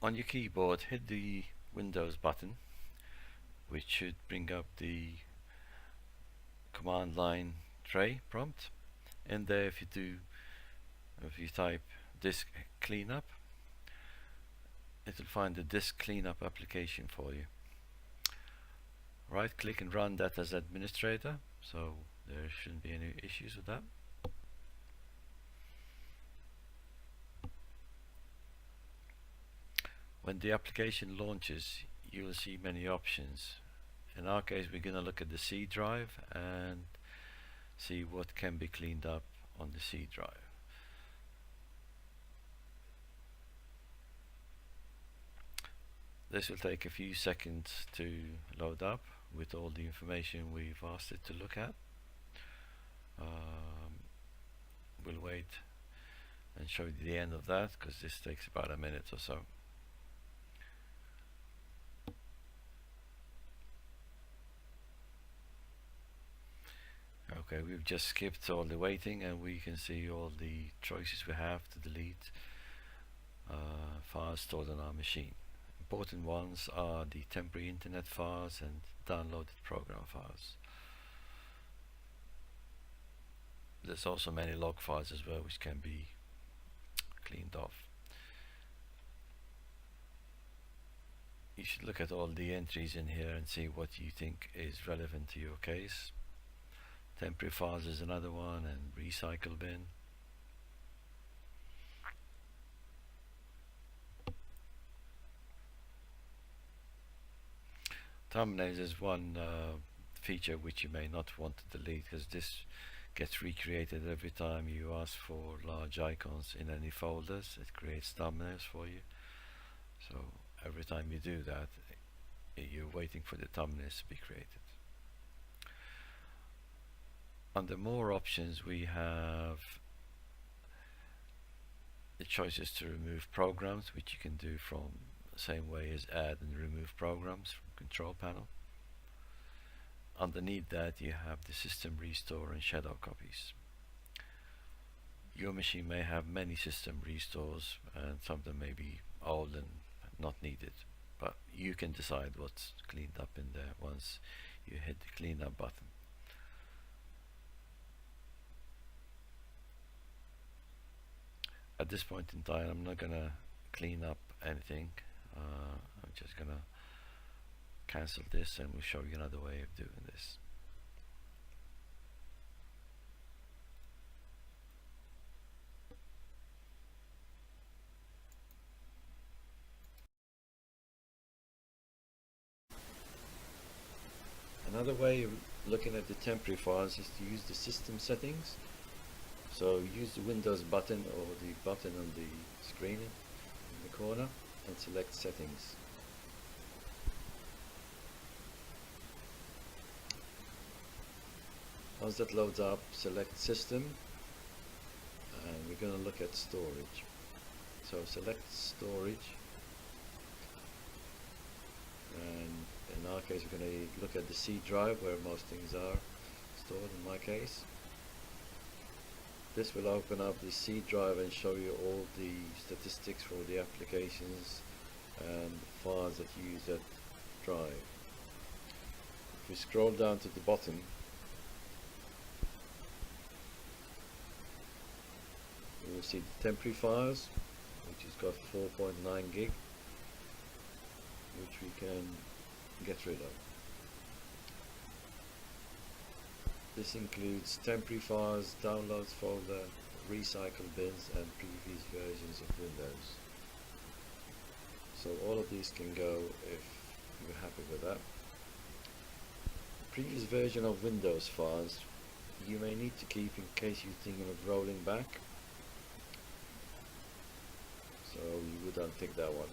On your keyboard, hit the Windows button, which should bring up the command line tray prompt. And there, if you type disk cleanup, it will find the disk cleanup application for you. Right click and run that as administrator, so there shouldn't be any issues with that. When the application launches, you will see many options. In our case, we're going to look at the C drive and see what can be cleaned up on the C drive. This will take a few seconds to load up with all the information we've asked it to look at. We'll wait and show you the end of that, because this takes about a minute or so. Okay, we've just skipped all the waiting, and we can see all the choices we have to delete files stored on our machine. Important ones are the temporary internet files and downloaded program files. There's also many log files as well, which can be cleaned off. You should look at all the entries in here and see what you think is relevant to your case. Temporary files is another one, and recycle bin. Thumbnails is one feature which you may not want to delete, because this gets recreated every time you ask for large icons in any folders. It creates thumbnails for you, so every time you do that, you're waiting for the thumbnails to be created. Under more options, we have the choices to remove programs, which you can do from the same way as add and remove programs from control panel. Underneath that, you have the system restore and shadow copies. Your machine may have many system restores, and some of them may be old and not needed, but you can decide what's cleaned up in there once you hit the cleanup button. At this point in time, I'm not gonna clean up anything. I'm just gonna cancel this, and we'll show you another way of doing this. Another way of looking at the temporary files is to use the system settings. So use the Windows button or the button on the screen in the corner and select settings. Once that loads up, select system, and we're going to look at storage. So select storage, and in our case we're going to look at the C drive where most things are stored in my case. This will open up the C drive and show you all the statistics for the applications and files that use that drive. If we scroll down to the bottom, we will see the temporary files, which has got 4.9 gig, which we can get rid of. This includes temporary files, downloads folder, recycle bins, and previous versions of Windows. So all of these can go if you're happy with that. Previous version of Windows files you may need to keep in case you're thinking of rolling back. So you would untick that one.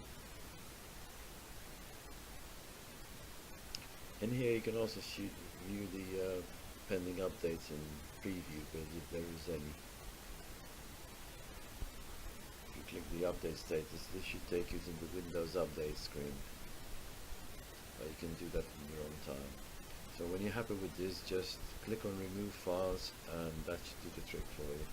In here you can also view the pending updates in preview, but if there is any. If you click the update status, this should take you to the Windows update screen. You can do that in your own time. So when you're happy with this, just click on remove files, and that should do the trick for you.